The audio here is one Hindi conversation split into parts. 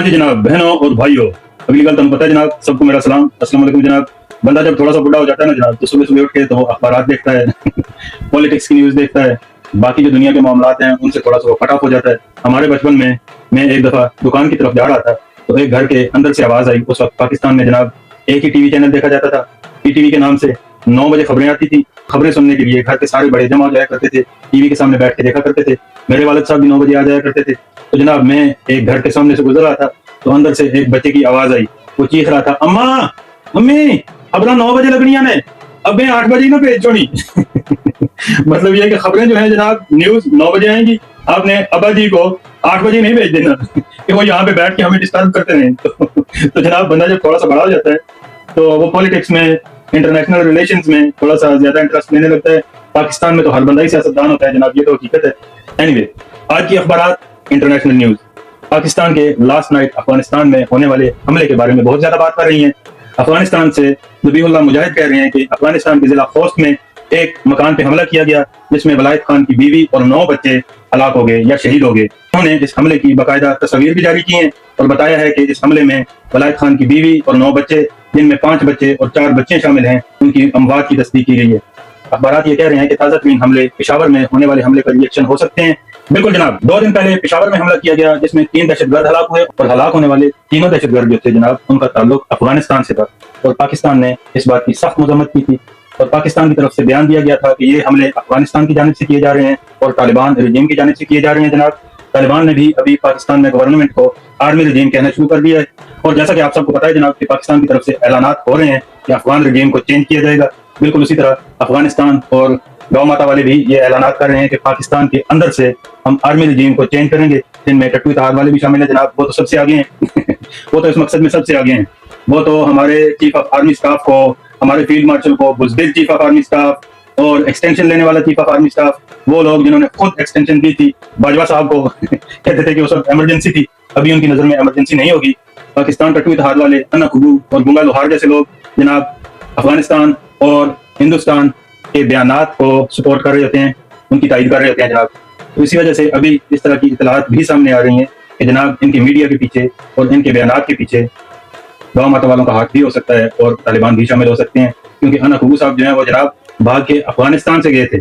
हाँ जी जनाब, बहनों और भाइयों, अगली गल तुम पता है जनाब, सबको मेरा सलाम, अस्सलाम वालेकुम जनाब। बंदा जब थोड़ा सा बुढ़ा हो जाता है ना जनाब, तो सुबह सुबह उठ के तो अखबार देखता है पॉलिटिक्स की न्यूज देखता है, बाकी जो दुनिया के मामलात हैं उनसे थोड़ा सा कट ऑफ हो जाता है। हमारे बचपन में मैं एक दफा दुकान की तरफ जा रहा था, तो एक घर के अंदर से आवाज आई। उस वक्त पाकिस्तान में जनाब एक ही टीवी चैनल देखा जाता था, पीटीवी के नाम से। 9 बजे खबरें आती थी। खबरें सुनने के लिए घर के सारे बड़े जमा हो जाया करते थे, टीवी के सामने बैठ के देखा करते थे। मेरे वालिद साहब भी 9 बजे आ जाया करते थे। तो जनाब मैं एक घर के सामने से गुजर रहा था, तो अंदर से एक बच्चे की आवाज आई। वो चीख रहा था, अम्मा मम्मी खबरें 9 बजे लगनिया ने, अब मैं 8 बजे ना भेज छोड़ी मतलब ये है कि खबरें जो है जनाब, न्यूज 9 बजे आएंगी, आपने अब्बा जी को 8 बजे नहीं भेज देना कि वो यहाँ पे बैठ के हमें डिस्टर्ब करते रहे तो जनाब बंदा जब थोड़ा सा बड़ा हो जाता है तो वो पॉलिटिक्स में, इंटरनेशनल रिलेशंस में थोड़ा सा ज्यादा इंटरेस्ट लेने लगता है। पाकिस्तान में तो हर बंदा ही सियासतदान होता है जनाब, ये तो हकीकत है। एनीवे, आज की अखबारात इंटरनेशनल न्यूज। पाकिस्तान के लास्ट नाइट अफगानिस्तान में होने वाले हमले के बारे में बहुत ज्यादा बात कर रही हैं। अफगानिस्तान से ज़बीहुल्लाह मुजाहिद कह रहे हैं कि अफगानिस्तान के जिला खोस्त में एक मकान पे हमला किया गया, जिसमें वलायत खान की बीवी और 9 बच्चे हलाक हो गए या शहीद हो गए। उन्होंने इस हमले की बाकायदा तस्वीर भी जारी की हैं और बताया है कि इस हमले में वलायत खान की बीवी और 9 बच्चे, जिनमें 5 बच्चे और 4 बच्चे शामिल हैं, उनकी अमवात की तस्दीक की गई है। अखबारात ये कह रहे हैं कि ताज़ा तरीन हमले पेशावर में होने वाले हमले का रिएक्शन हो सकते हैं। बिल्कुल जनाब, 2 दिन पहले पेशावर में हमला किया गया, जिसमें 3 दहशतगर्द हलाक हुए और हलाक होने वाले तीनों दहशतगर्द जो थे जनाब, उनका ताल्लुक अफगानिस्तान से था और पाकिस्तान ने इस बात की सख्त मजम्मत की थी और पाकिस्तान की तरफ से बयान दिया गया था कि ये हमले अफगानिस्तान की जानिब से किए जा रहे हैं और तालिबान रजीम की जानिब से किए जा रहे हैं जनाब। तालिबान ने भी अभी पाकिस्तान में गवर्नमेंट को आर्मी रजीम कहना शुरू कर दिया है और जैसा कि आप सबको पता है जनाब कि पाकिस्तान की तरफ से ऐलानात हो रहे हैं कि अफगान रजीम को चेंज किया जाएगा। बिल्कुल उसी तरह अफगानिस्तान और गौ माता वाले भी ये ऐलानात कर रहे हैं कि पाकिस्तान के अंदर से हम आर्मी रजीम को चेंज करेंगे, जिनमें टट्टू इत्तेहाद वाले भी शामिल है जनाब। वो तो सबसे आगे हैं वो तो इस मकसद में सबसे आगे हैं। वो तो हमारे चीफ ऑफ आर्मी स्टाफ को, हमारे फील्ड मार्शल को, बुज़दिल चीफ ऑफ आर्मी स्टाफ और एक्सटेंशन लेने वाला चीफ ऑफ आर्मी स्टाफ, वो लोग जिन्होंने खुद एक्सटेंशन दी थी, बाजवा साहब को कहते थे कि उस वक्त इमरजेंसी थी, अभी उनकी नजर में इमरजेंसी नहीं होगी। पाकिस्तान टट्टू इत्तेहाद वाले, अन्ना खुगू और गुंगा लोहार जैसे लोग जनाब अफगानिस्तान और हिंदुस्तान के बयानात को सपोर्ट कर रहे होते हैं, उनकी तायद कर रहे होते हैं जनाब। तो इसी वजह से अभी इस तरह की इतलात भी सामने आ रही हैं कि जनाब इनके मीडिया के पीछे और इनके बयानात के पीछे गौ माता वालों का हाथ भी हो सकता है और तालिबान भी शामिल हो सकते हैं, क्योंकि अन्ना खुगू साहब जो है वो जनाब भाग के अफगानिस्तान से गए थे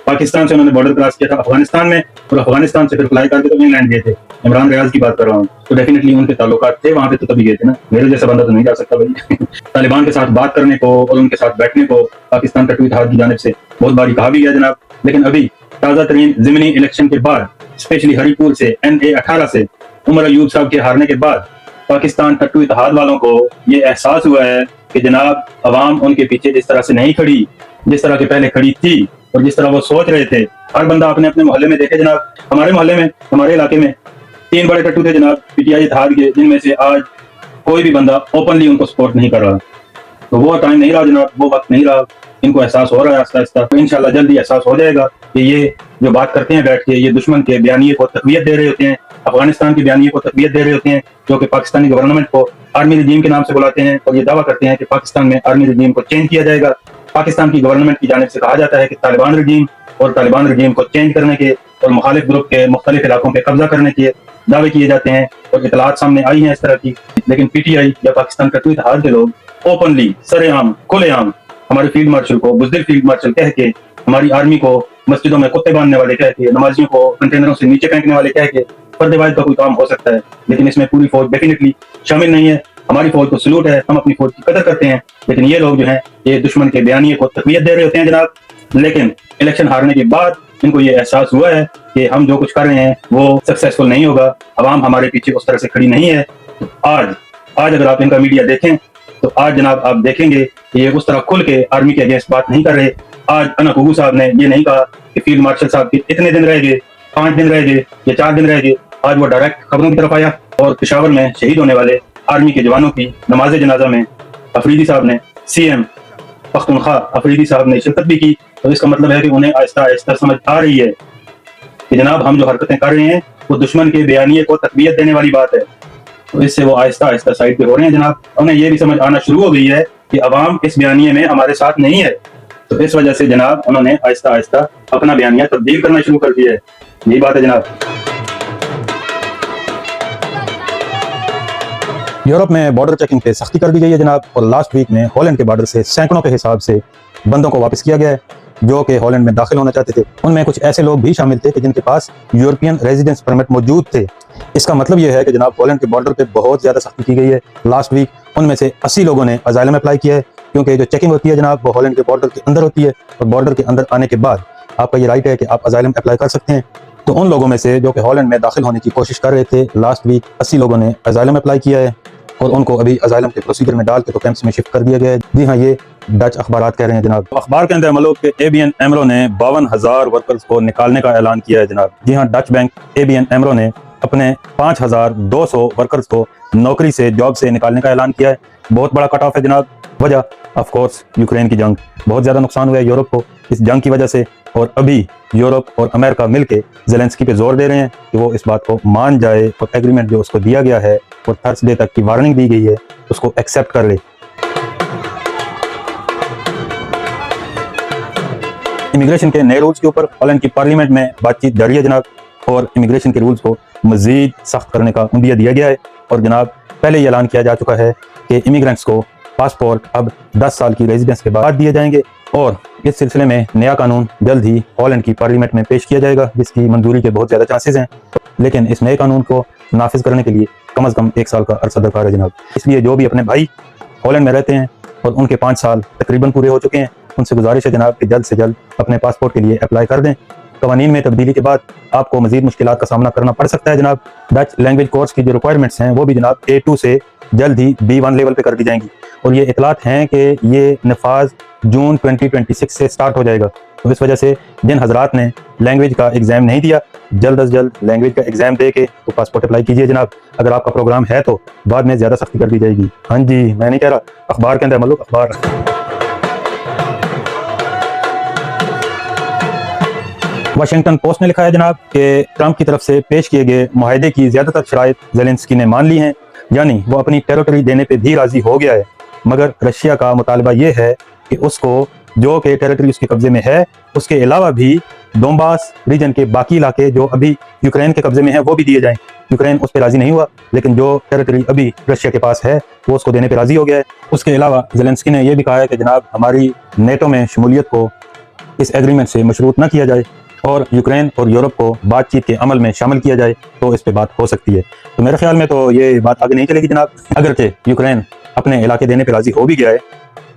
पाकिस्तान से उन्होंने बॉर्डर क्रॉस किया था अफगानिस्तान में, और अफगानिस्तान से फिर फ्लाई करके तो इंग्लैंड गए थे। इमरान रियाज की बात कर रहा हूँ, तो डेफिनेटली उनके ताल्लुकात थे वहां पे, तो तभी गए थे ना। मेरे जैसा बंदा तो नहीं जा सकता भाई तालिबान के साथ बात करने को और उनके साथ बैठने को पाकिस्तान टट्टू इत्तेहाद की जानिब से बहुत बारी कहा भी गया जनाब। लेकिन अभी ताज़ा तरीन ज़िमनी इलेक्शन के बाद, स्पेशली हरिपुर से NA-18 से उमर अयूब साहब के हारने के बाद, पाकिस्तान टट्टू इत्तेहाद वालों को ये एहसास हुआ है कि जनाब अवाम उनके पीछे इस तरह से नहीं खड़ी जिस तरह के पहले खड़ी थी और जिस तरह वो सोच रहे थे। हर बंदा अपने अपने मोहल्ले में देखे जनाब, हमारे मोहल्ले में, हमारे इलाके में 3 बड़े टट्टू थे जनाब PTI इत्तेहाद के, जिनमें से आज कोई भी बंदा ओपनली उनको सपोर्ट नहीं कर रहा। तो वो टाइम नहीं रहा जनाब, वो वक्त नहीं रहा। इनको एहसास हो रहा है आहिस्ता आहिस्ता, तो इंशाल्लाह जल्दी एहसास हो जाएगा कि ये जो बात करते हैं बैठ के, ये दुश्मन के बयानिए को तक़वियत दे रहे होते हैं, अफगानिस्तान के बयानिए को तक़वियत दे रहे होते हैं, जो कि पाकिस्तानी गवर्नमेंट को आर्मी रजीम के नाम से बुलाते हैं और ये दावा करते हैं कि पाकिस्तान में आर्मी रजीम को चेंज किया जाएगा। पाकिस्तान की गवर्नमेंट की जानिब से कहा जाता है कि तालिबान रजीम और तालिबान रजीम को चेंज करने के और मुखालिफ ग्रुप के मुख्तलिफ इलाकों पर कब्जा करने के दावे किए जाते हैं और इतलात सामने आई हैं इस तरह की। लेकिन PTI या पाकिस्तान टट्टू इत्तेहाद के लोग ओपनली, सरेआम, खुलेआम हमारे फील्ड मार्शल को बुज़दिल फील्ड मार्शल कह के, हमारी आर्मी को मस्जिदों में कुत्ते बांधने वाले कह के, नमाजियों को कंटेनरों से नीचे फेंकने वाले कह के पर्देबाज का कोई काम हो सकता है, लेकिन इसमें पूरी फौज डेफिनेटली शामिल नहीं है। हमारी फौज को सलूट है, हम अपनी फौज की कदर करते हैं, लेकिन ये लोग जो हैं ये दुश्मन के बयानिए को तक़वियत दे रहे होते हैं जनाब। लेकिन इलेक्शन हारने के बाद इनको ये एहसास हुआ है कि हम जो कुछ कर रहे हैं वो सक्सेसफुल नहीं होगा, अवाम हमारे पीछे उस तरह से खड़ी नहीं है। तो आज अगर आप इनका मीडिया देखें तो आज जनाब आप देखेंगे कि ये उस तरह खुल के आर्मी के अगेंस्ट बात नहीं कर रहे। आज अन्ना खुगू साहब ने ये नहीं कहा कि फील्ड मार्शल साहब के इतने दिन रह गए, 5 दिन रह गए या 4 दिन रह गए। आज वो डायरेक्ट खबरों की तरफ आया और पेशावर में शहीद होने वाले आर्मी के जवानों की नमाज जनाजा में अफरीदी साहब ने, CM पख्तूनख्वा अफरीदी साहब ने शिरकत भी की। तो इसका मतलब है कि उन्हें आहिस्ता आहिस्ता समझ आ रही है कि जनाब हम जो हरकतें कर रहे हैं वो दुश्मन के बयानिए को तक़वियत देने वाली बात है। तो इससे वो आहिस्ता आहिस्ता साइड पे हो रहे हैं जनाब। उन्हें ये भी समझ आना शुरू हो गई है कि अवाम इस बयानिए में हमारे साथ नहीं है, तो इस वजह से जनाब उन्होंने आहिस्ता आहिस्ता अपना बयानिया तब्दील करना शुरू कर दिया है। यही बात है जनाब। यूरोप में बॉर्डर चेकिंग पे सख्ती कर दी गई है जनाब, और लास्ट वीक में हॉलैंड के बॉर्डर से सैकड़ों के हिसाब से बंदों को वापस किया गया है जो कि हॉलैंड में दाखिल होना चाहते थे। उनमें कुछ ऐसे लोग भी शामिल थे कि जिनके पास यूरोपियन रेजिडेंस परमिट मौजूद थे। इसका मतलब यह है कि जनाब हॉलैंड के बॉर्डर पे बहुत ज़्यादा सख्ती की गई है। लास्ट वीक उनमें से 80 लोगों ने अजाइलम अप्लाई किया है, क्योंकि जो चेकिंग होती है जनाब वो हॉलैंड के बॉर्डर के अंदर होती है, और बॉर्डर के अंदर आने के बाद आपका ये राइट है कि आप अजाइलम अप्लाई कर सकते हैं। तो उन लोगों में से जो कि हॉलैंड में दाखिल होने की कोशिश कर रहे थे, लास्ट वीक 80 लोगों ने अजाइलम अप्लाई किया है और उनको अभी अजाइलम के प्रोसीजर में डाल के तो कैंप्स में शिफ्ट कर दिया गया है। जी हाँ, ये डच अखबार कह रहे हैं जनाब। अखबार के अंदर मलूक के एबीएन एमरो ने 52,000 वर्कर्स को निकालने का ऐलान किया है जनाब। जी हाँ, डच बैंक एबीएन एमरो ने अपने 5,200 वर्कर्स को नौकरी से, जॉब से निकालने का ऐलान किया है। बहुत बड़ा कट ऑफ है जनाब। वजह ऑफ कोर्स यूक्रेन की जंग। बहुत ज़्यादा नुकसान हुआ है यूरोप को इस जंग की वजह से, और अभी यूरोप और अमेरिका मिलके ज़ेलेंस्की पे जोर दे रहे हैं कि वो इस बात को मान जाए और एग्रीमेंट जो उसको दिया गया है और थर्सडे तक की वार्निंग दी गई है उसको एक्सेप्ट कर ले। इमिग्रेशन के नए रूल्स के ऊपर हॉलैंड की पार्लियामेंट में बातचीत जारी है जनाब, और इमिग्रेशन के रूल्स को मजीद सख्त करने का उम्मीद दिया गया है। और जनाब पहले ही ऐलान किया जा चुका है कि इमिग्रेंट्स को पासपोर्ट अब 10 साल की रेजिडेंस के बाद दिए जाएंगे, और इस सिलसिले में नया कानून जल्द ही हॉलैंड की पार्लियामेंट में पेश किया जाएगा, जिसकी मंजूरी के बहुत ज़्यादा चांसेस हैं। लेकिन इस नए कानून को नाफिज करने के लिए कम अज़ कम 1 साल का अरसा दरकार है जनाब। इसलिए जो भी अपने भाई हॉलैंड में रहते हैं और उनके 5 साल तकरीबन पूरे हो चुके हैं, उनसे गुजारिश है जनाब कि जल्द से जल्द अपने पासपोर्ट के लिए अप्लाई कर दें। कवानीन में तब्दीली के बाद आपको मजीद मुश्किलात का सामना करना पड़ सकता है जनाब। डच लैंग्वेज कोर्स की जो रिक्वायरमेंट्स हैं वो भी जनाब A2 से जल्द ही B1 लेवल पे कर दी जाएंगी, और ये इतलात हैं कि ये नफाज जून 2026 से स्टार्ट हो जाएगा। तो इस वजह से जिन हजरात ने लैंग्वेज का एग्ज़ाम नहीं दिया, जल्द अज जल्द लैंग्वेज का एग्ज़ाम दे के तो पासपोर्ट अप्लाई कीजिए जनाब। अगर आपका प्रोग्राम है तो बाद में ज़्यादा सख्ती कर दी जाएगी। हाँ जी, मैं नहीं कह रहा, अखबार के अंदर मलूक अखबार। वाशिंगटन पोस्ट ने लिखा है जनाब कि ट्रंप की तरफ से पेश किए गए मुआहदे की ज़्यादातर शराइत ज़ेलेंस्की ने मान ली हैं, यानी वो अपनी टेरिटरी देने पे भी राज़ी हो गया है। मगर रशिया का मुतालबा ये है कि उसको जो कि टेरिटरी उसके कब्जे में है, उसके अलावा भी डोंबास रीजन के बाकी इलाके जो अभी यूक्रेन के कब्जे में है वो भी दिए जाएं। यूक्रेन उस पर राज़ी नहीं हुआ, लेकिन जो टेरिटरी अभी रशिया के पास है वो उसको देने पर राज़ी हो गया है। उसके अलावा ज़ेलेंस्की ने यह भी कहा है कि जनाब हमारी नेटो में शमूलियत को इस एग्रीमेंट से मशरूत न किया जाए और यूक्रेन और यूरोप को बातचीत के अमल में शामिल किया जाए, तो इस पे बात हो सकती है। तो मेरे ख्याल में तो ये बात आगे नहीं चलेगी जनाब। अगरचे यूक्रेन अपने इलाके देने पे राजी हो भी गया है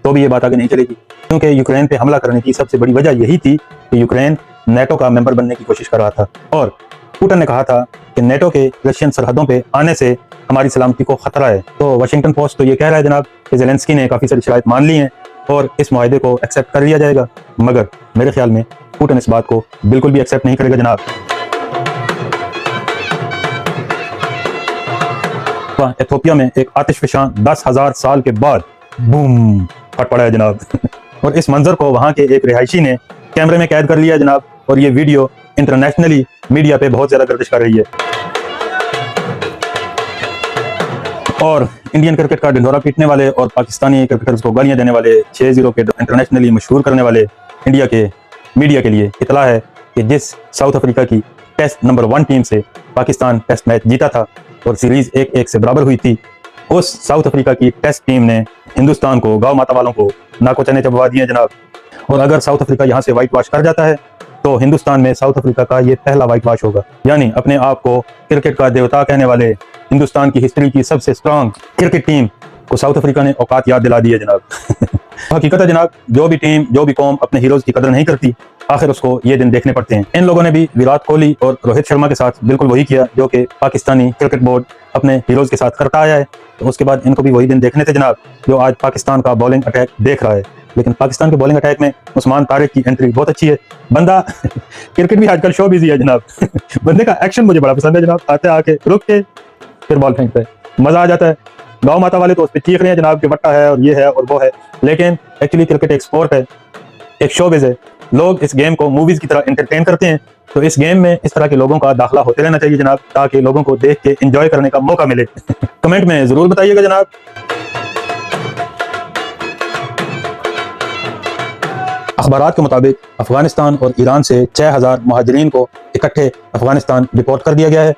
तो भी ये बात आगे नहीं चलेगी, क्योंकि यूक्रेन पे हमला करने की सबसे बड़ी वजह यही थी कि यूक्रेन नेटो का मेंबर बनने की कोशिश कर रहा था, और पुतिन ने कहा था कि नेटो के रशियन सरहदों पे आने से हमारी सलामती को खतरा है। तो वाशिंगटन पोस्ट तो ये कह रहा है जनाब कि ज़ेलेंस्की ने काफ़ी सारी शराइत मान ली हैं और इस मुआहदे को एक्सेप्ट कर लिया जाएगा, मगर मेरे ख्याल में पुतिन इस बात को बिल्कुल भी एक्सेप्ट नहीं करेगा जनाब। इथियोपिया में एक आतिशफशां 10,000 साल के बाद बूम फट पड़ा है जनाब और इस मंजर को वहां के एक रिहायशी ने कैमरे में कैद कर लिया जनाब, और ये वीडियो इंटरनेशनली मीडिया पे बहुत ज्यादा गर्दिश कर रही है। और इंडियन क्रिकेट का ढिंढोरा पीटने वाले और पाकिस्तानी क्रिकेटर्स को गालियां देने वाले 6-0 के इंटरनेशनली मशहूर करने वाले इंडिया के मीडिया के लिए इतला है कि जिस साउथ अफ्रीका की टेस्ट नंबर 1 टीम से पाकिस्तान टेस्ट मैच जीता था और सीरीज 1-1 से बराबर हुई थी, उस साउथ अफ्रीका की टेस्ट टीम ने हिंदुस्तान को, गांव माता वालों को नाको चने चबवा दिए जनाब। और अगर साउथ अफ्रीका यहाँ से वाइट वॉश कर जाता है तो हिंदुस्तान में साउथ अफ्रीका का ये पहला वाइट वॉश होगा। यानी अपने आप को क्रिकेट का देवता कहने वाले हिंदुस्तान की हिस्ट्री की सबसे स्ट्रांग क्रिकेट टीम को साउथ अफ्रीका ने औकात याद दिला दी है जनाब। हकीकत है जनाब, जो भी टीम, जो भी कौम अपने हीरोज की कदर नहीं करती, आखिर उसको ये दिन देखने पड़ते हैं। इन लोगों ने भी विराट कोहली और रोहित शर्मा के साथ बिल्कुल वही किया जो कि पाकिस्तानी क्रिकेट बोर्ड अपने हीरोज के साथ करता आया है। तो उसके बाद इनको भी वही दिन देखने थे जनाब, जो आज पाकिस्तान का बॉलिंग अटैक देख रहा है। लेकिन पाकिस्तान के बॉलिंग अटैक में उस्मान तारिक की एंट्री बहुत अच्छी है। बंदा क्रिकेट भी आजकल शो बिजी है जनाब। बंदे का एक्शन मुझे बड़ा पसंद है जनाब। आते आके रुक के फिर बॉल फेंकते हैं, मजा आ जाता है। गाँव माता वाले तो उस पर चीख रहे हैं जनाब कि बट्टा है और ये है और वो है, लेकिन एक्चुअली क्रिकेट एक स्पोर्ट है, एक शोबिज है। लोग इस गेम को मूवीज की तरह एंटरटेन करते हैं, तो इस गेम में इस तरह के लोगों का दाखिला होते रहना चाहिए जनाब, ताकि लोगों को देख के एंजॉय करने का मौका मिले। कमेंट में जरूर बताइएगा जनाब। अखबारात के मुताबिक अफगानिस्तान और ईरान से 6,000 मुहाजिरीन को इकट्ठे अफगानिस्तान रिपोर्ट कर दिया गया है।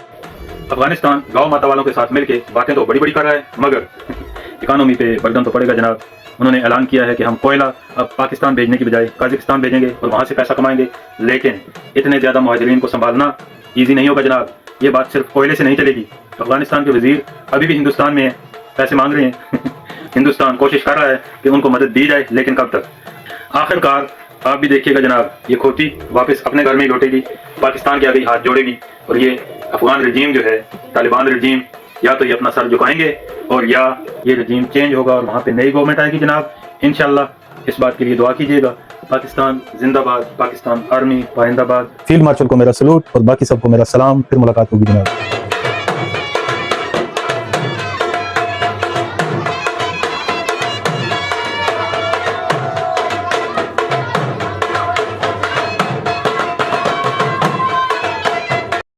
अफगानिस्तान गांव माता वालों के साथ मिलकर बातें तो बड़ी बड़ी कर रहा है, मगर इकोनॉमी पे बर्डन तो पड़ेगा जनाब। उन्होंने ऐलान किया है कि हम कोयला अब पाकिस्तान भेजने की बजाय कजाकिस्तान भेजेंगे और वहां से पैसा कमाएंगे, लेकिन इतने ज़्यादा मुहाजिरीन को संभालना ईजी नहीं होगा जनाब। ये बात सिर्फ कोयले से नहीं चलेगी। अफगानिस्तान के वजीर अभी भी हिंदुस्तान में है, पैसे मांग रहे हैं हिंदुस्तान कोशिश कर रहा है कि उनको मदद दी जाए, लेकिन कब तक। आखिरकार आप भी देखिएगा जनाब, ये खोती वापस अपने घर में ही लौटेगी, पाकिस्तान के आगे हाथ जोड़ेगी और ये अफगान रजीम जो है, तालिबान रजीम, या तो ये अपना सर झुकाएंगे और या ये रजीम चेंज होगा और वहाँ पे नई गवर्नमेंट आएगी जनाब, इंशाल्लाह। इस बात के लिए दुआ कीजिएगा। पाकिस्तान जिंदाबाद, पाकिस्तान आर्मी पाइंदाबाद। फील्ड मार्शल को मेरा सलूट और बाकी सबको मेरा सलाम। फिर मुलाकात होगी जनाब।